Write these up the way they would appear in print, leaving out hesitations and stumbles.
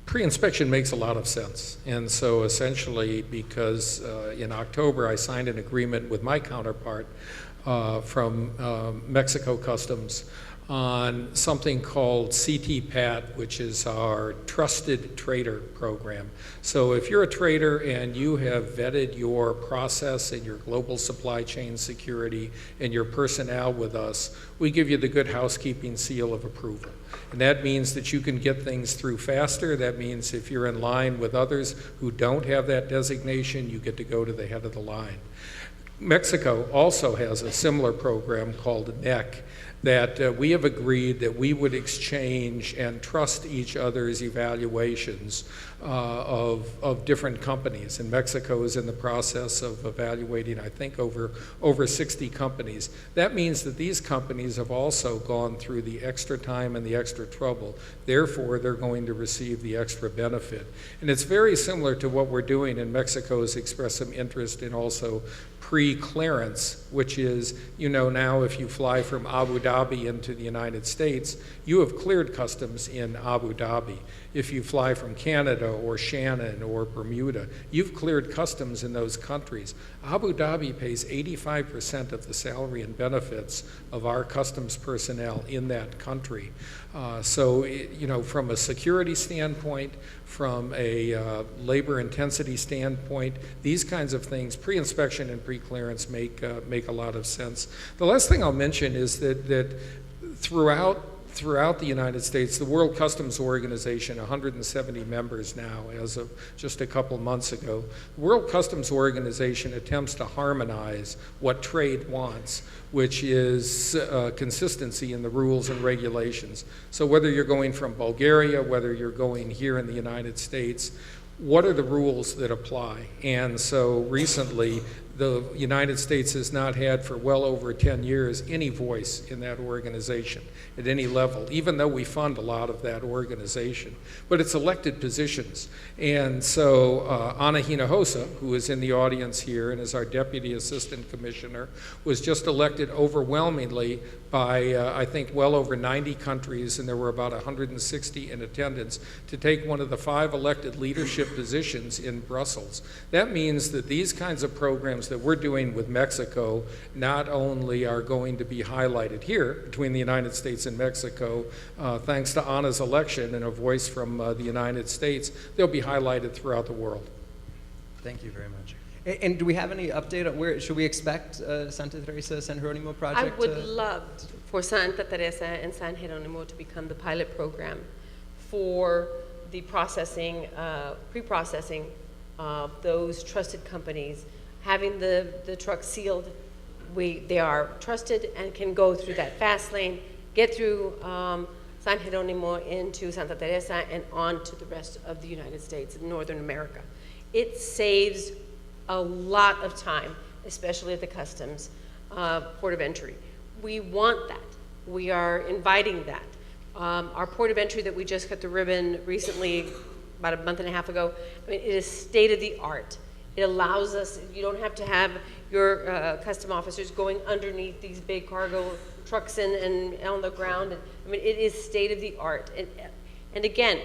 Pre-inspection makes a lot of sense. And so essentially, because in October I signed an agreement with my counterpart from Mexico Customs on something called CTPAT, which is our Trusted Trader program. So if you're a trader and you have vetted your process and your global supply chain security and your personnel with us, we give you the Good Housekeeping seal of approval. And that means that you can get things through faster. That means if you're in line with others who don't have that designation, you get to go to the head of the line. Mexico also has a similar program called NEC that we have agreed that we would exchange and trust each other's evaluations of different companies. And Mexico is in the process of evaluating, I think, over 60 companies. That means that these companies have also gone through the extra time and the extra trouble. Therefore, they're going to receive the extra benefit. And it's very similar to what we're doing, and Mexico has expressed some interest in also pre-clearance, which is, you know, now if you fly from Abu Dhabi into the United States, you have cleared customs in Abu Dhabi. If you fly from Canada or Shannon or Bermuda, you've cleared customs in those countries. Abu Dhabi pays 85% of the salary and benefits of our customs personnel in that country. So, you know, from a security standpoint, from a labor intensity standpoint, these kinds of things, pre-inspection and pre-clearance make a lot of sense. The last thing I'll mention is that throughout the United States, the World Customs Organization, 170 members now as of just a couple months ago, the World Customs Organization attempts to harmonize what trade wants, which is consistency in the rules and regulations. So whether you're going from Bulgaria, whether you're going here in the United States, what are the rules that apply? And so recently, the United States has not had for well over 10 years any voice in that organization at any level, even though we fund a lot of that organization. But it's elected positions. And so Ana Hinojosa, who is in the audience here and is our Deputy Assistant Commissioner, was just elected overwhelmingly by, I think, well over 90 countries, and there were about 160 in attendance, to take one of the 5 elected leadership positions in Brussels. That means that these kinds of programs that we're doing with Mexico not only are going to be highlighted here between the United States and Mexico, thanks to Ana's election and a voice from the United States, they'll be highlighted throughout the world. Thank you very much. And do we have any update on where should we expect Santa Teresa San Jeronimo project? I would love for Santa Teresa and San Jeronimo to become the pilot program for the processing, pre-processing of those trusted companies, having the trucks sealed. They are trusted and can go through that fast lane, get through San Jeronimo into Santa Teresa and on to the rest of the United States and Northern America. It saves a lot of time, especially at the customs port of entry. We want that. We are inviting that. Our port of entry that we just cut the ribbon recently, about a month and a half ago, I mean, it is state of the art. It allows us, you don't have to have your custom officers going underneath these big cargo trucks and on the ground. And, I mean, it is state of the art. And again,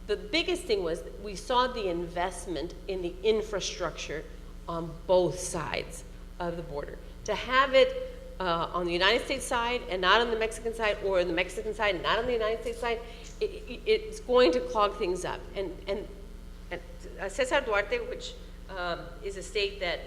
the biggest thing was we saw the investment in the infrastructure on both sides of the border. To have it on the United States side and not on the Mexican side, or on the Mexican side and not on the United States side, it's going to clog things up. And Cesar Duarte, which is a state that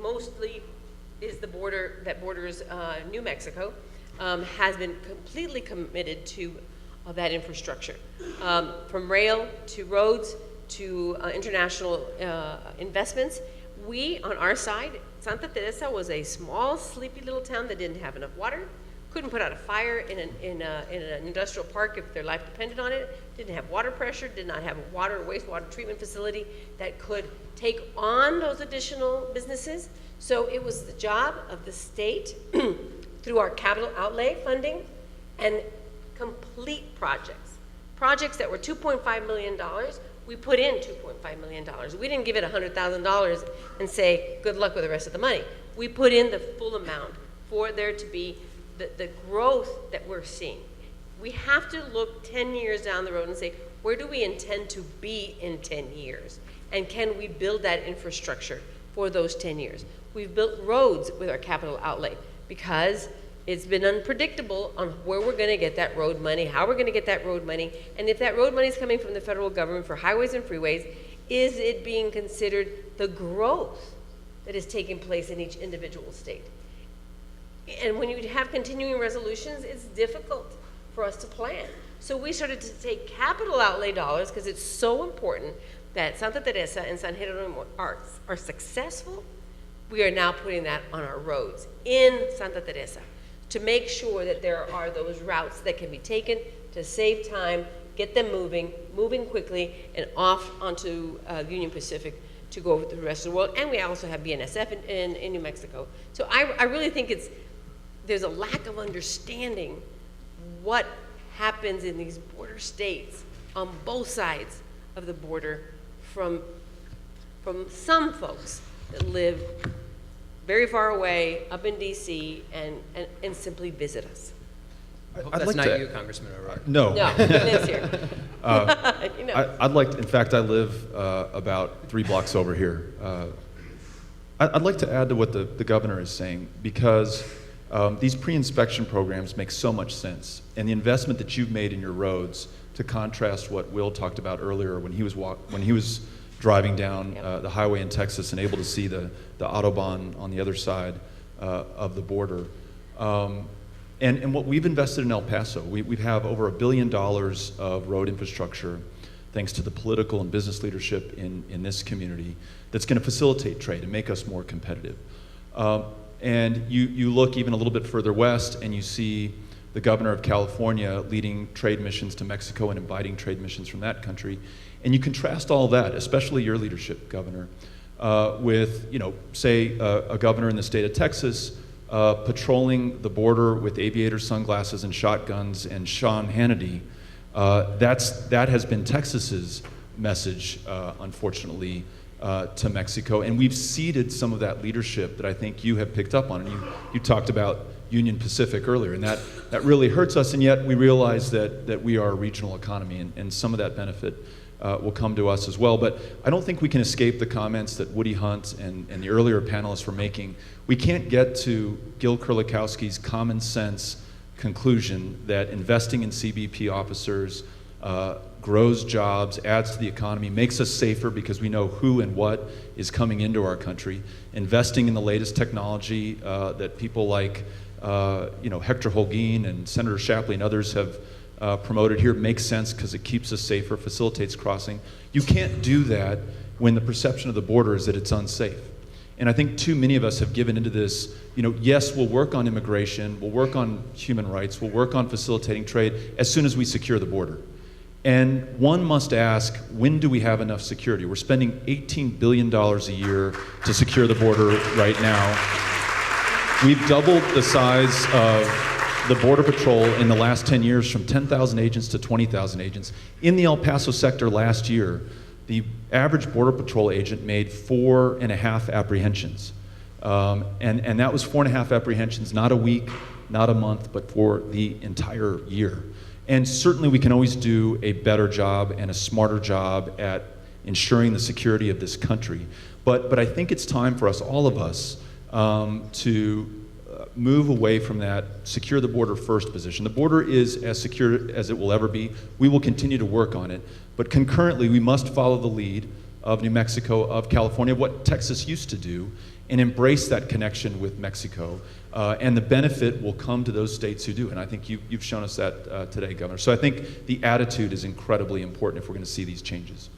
mostly is the border that borders New Mexico, has been completely committed to that infrastructure, from rail to roads to international investments. We, on our side, Santa Teresa was a small, sleepy little town that didn't have enough water, couldn't put out a fire in an industrial park if their life depended on it, didn't have water pressure, did not have a water or wastewater treatment facility that could take on those additional businesses. So it was the job of the state, through our capital outlay funding, and complete projects that were $2.5 million, we put in $2.5 million. We didn't give it $100,000 and say, good luck with the rest of the money. We put in the full amount for there to be the growth that we're seeing. We have to look 10 years down the road and say, Where do we intend to be in 10 years? And can we build that infrastructure for those 10 years? We've built roads with our capital outlay because it's been unpredictable on where we're going to get that road money, how we're going to get that road money, and if that road money is coming from the federal government for highways and freeways, is it being considered the growth that is taking place in each individual state? And when you have continuing resolutions, it's difficult for us to plan. So we started to take capital outlay dollars because it's so important that Santa Teresa and San Jeronimo are successful. We are now putting that on our roads in Santa Teresa to make sure that there are those routes that can be taken to save time, get them moving quickly, and off onto Union Pacific to go over to the rest of the world. And we also have BNSF in New Mexico. So I really think there's a lack of understanding what happens in these border states on both sides of the border from some folks that live very far away up in DC and simply visit us. I hope I'd that's like not to- you, Congressman O'Rourke. No. No, he lives here. You know. I'd like to, in fact, I live about 3 blocks over here. I'd like to add to what the governor is saying, because these pre-inspection programs make so much sense. And the investment that you've made in your roads, to contrast what Will talked about earlier when he was driving down the highway in Texas and able to see the Autobahn on the other side of the border. And what we've invested in El Paso, we have over $1 billion of road infrastructure, thanks to the political and business leadership in this community, that's going to facilitate trade and make us more competitive. And you look even a little bit further west and you see the governor of California leading trade missions to Mexico and inviting trade missions from that country. And you contrast all that, especially your leadership, Governor, with, say, a governor in the state of Texas patrolling the border with aviator sunglasses and shotguns and Sean Hannity. That has been Texas's message, unfortunately, to Mexico. And we've ceded some of that leadership that I think you have picked up on. And you talked about Union Pacific earlier, and that really hurts us, and yet we realize that we are a regional economy, and some of that benefit will come to us as well. But I don't think we can escape the comments that Woody Hunt and the earlier panelists were making. We can't get to Gil Kurlikowski's common sense conclusion that investing in CBP officers grows jobs, adds to the economy, makes us safer because we know who and what is coming into our country. Investing in the latest technology that people like Hector Holguin and Senator Shapley and others have promoted here makes sense because it keeps us safer, facilitates crossing. You can't do that when the perception of the border is that it's unsafe. And I think too many of us have given into this, yes, we'll work on immigration, we'll work on human rights, we'll work on facilitating trade as soon as we secure the border. And one must ask, when do we have enough security? We're spending $18 billion a year to secure the border right now. We've doubled the size of the Border Patrol in the last 10 years from 10,000 agents to 20,000 agents. In the El Paso sector last year, the average Border Patrol agent made 4.5 apprehensions. And that was 4.5 apprehensions, not a week, not a month, but for the entire year. And certainly we can always do a better job and a smarter job at ensuring the security of this country. But I think it's time for us, all of us, to move away from that secure the border first position. The border is as secure as it will ever be. We will continue to work on it. But concurrently, we must follow the lead of New Mexico, of California, what Texas used to do, and embrace that connection with Mexico. And the benefit will come to those states who do. And I think you've shown us that today, Governor. So I think the attitude is incredibly important if we're going to see these changes.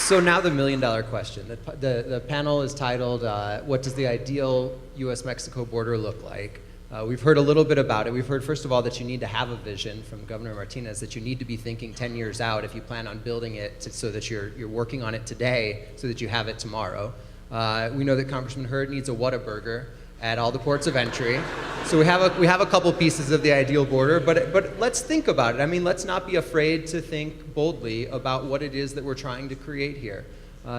So now the million-dollar question. The panel is titled, what does the ideal U.S.-Mexico border look like? We've heard a little bit about it. We've heard, first of all, that you need to have a vision from Governor Martinez, that you need to be thinking 10 years out if you plan on building it so that you're working on it today so that you have it tomorrow. We know that Congressman Hurd needs a Whataburger at all the ports of entry. So we have a couple pieces of the ideal border, but let's think about it. I mean, let's not be afraid to think boldly about what it is that we're trying to create here.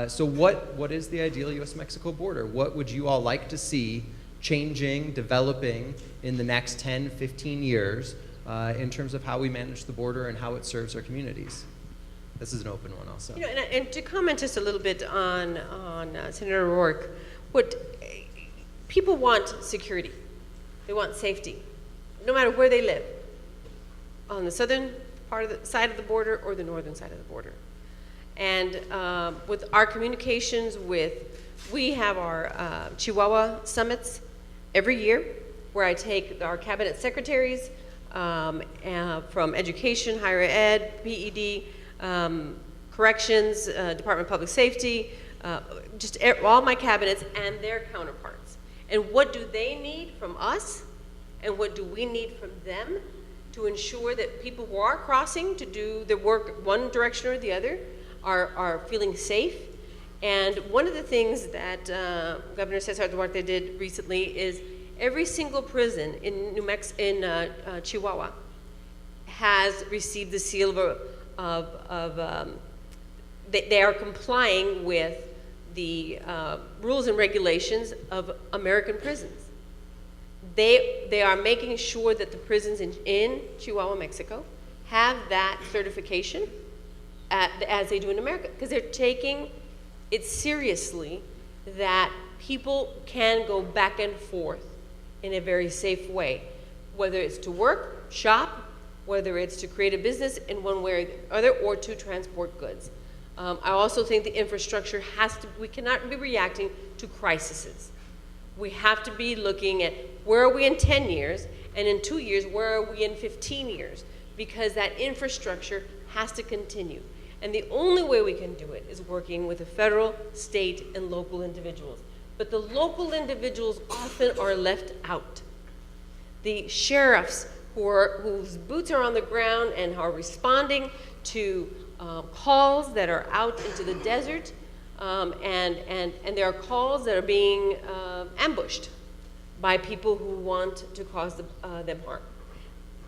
So what is the ideal U.S.-Mexico border? What would you all like to see changing, developing in the next 10, 15 years in terms of how we manage the border and how it serves our communities? This is an open one also. You know, and to comment just a little bit on Senator O'Rourke, what people want security, they want safety, no matter where they live, on the southern part of the side of the border or the northern side of the border. And with our communications we have our Chihuahua summits every year, where I take our cabinet secretaries from education, higher ed, PED, corrections, Department of Public Safety, just all my cabinets and their counterparts. And what do they need from us? And what do we need from them to ensure that people who are crossing to do their work one direction or the other are feeling safe? And one of the things that Governor Cesar Duarte did recently is every single prison in Chihuahua has received the seal they are complying with the rules and regulations of American prisons. They are making sure that the prisons in Chihuahua, Mexico, have that certification as they do in America, because they're taking it seriously that people can go back and forth in a very safe way, whether it's to work, shop, whether it's to create a business in one way or the other, or to transport goods. I also think the infrastructure we cannot be reacting to crises. We have to be looking at where are we in 10 years, and in 2 years, where are we in 15 years? Because that infrastructure has to continue. And the only way we can do it is working with the federal, state, and local individuals. But the local individuals often are left out. The sheriffs whose boots are on the ground and are responding to calls that are out into the desert, and there are calls that are being ambushed by people who want to cause them harm.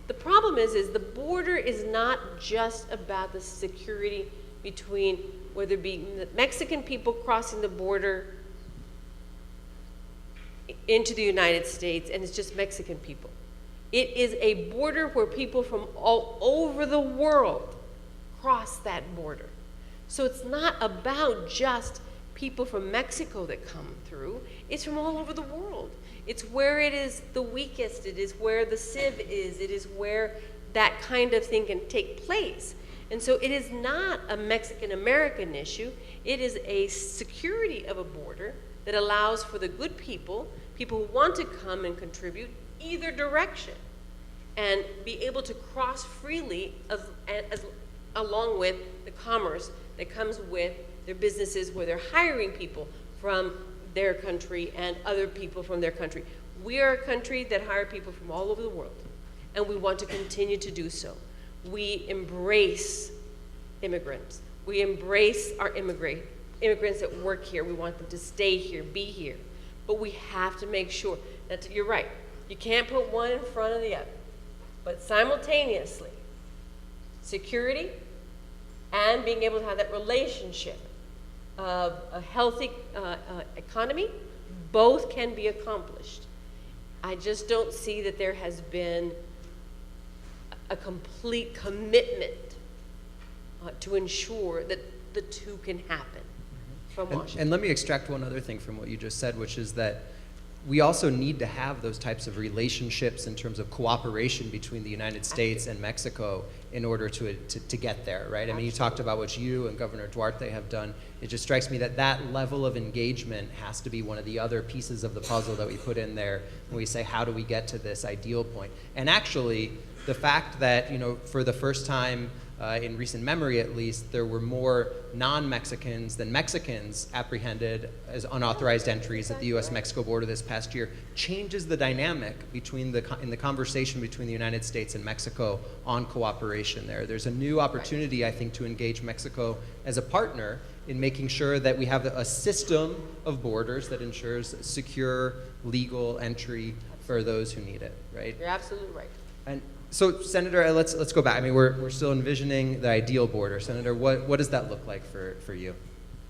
The problem is the border is not just about the security between, whether it be the Mexican people crossing the border into the United States, and it's just Mexican people. It is a border where people from all over the world cross that border. So it's not about just people from Mexico that come through, it's from all over the world. It's where it is the weakest, it is where the civ is, it is where that kind of thing can take place. And so it is not a Mexican-American issue, it is a security of a border that allows for the good people who want to come and contribute either direction, and be able to cross freely along with the commerce that comes with their businesses, where they're hiring people from their country and other people from their country. We are a country that hire people from all over the world, and we want to continue to do so. We embrace immigrants. We embrace our immigrants that work here. We want them to stay here, be here. But we have to make sure that, you're right, you can't put one in front of the other. But simultaneously, security and being able to have that relationship of a healthy economy, both can be accomplished. I just don't see that there has been a complete commitment to ensure that the two can happen from Washington. And let me extract one other thing from what you just said, which is that we also need to have those types of relationships in terms of cooperation between the United States and Mexico in order to get there, right? I mean, you talked about what you and Governor Duarte have done. It just strikes me that that level of engagement has to be one of the other pieces of the puzzle that we put in there when we say, how do we get to this ideal point? And actually, the fact that, you know, for the first time in recent memory at least, there were more non-Mexicans than Mexicans apprehended as unauthorized entries at the U.S.-Mexico border this past year, changes the dynamic between in the conversation between the United States and Mexico on cooperation there. There's a new opportunity, I think, to engage Mexico as a partner in making sure that we have a system of borders that ensures secure, legal entry for those who need it, right? You're absolutely right. And so, Senator, let's go back. I mean, we're still envisioning the ideal border. Senator, what does that look like for you?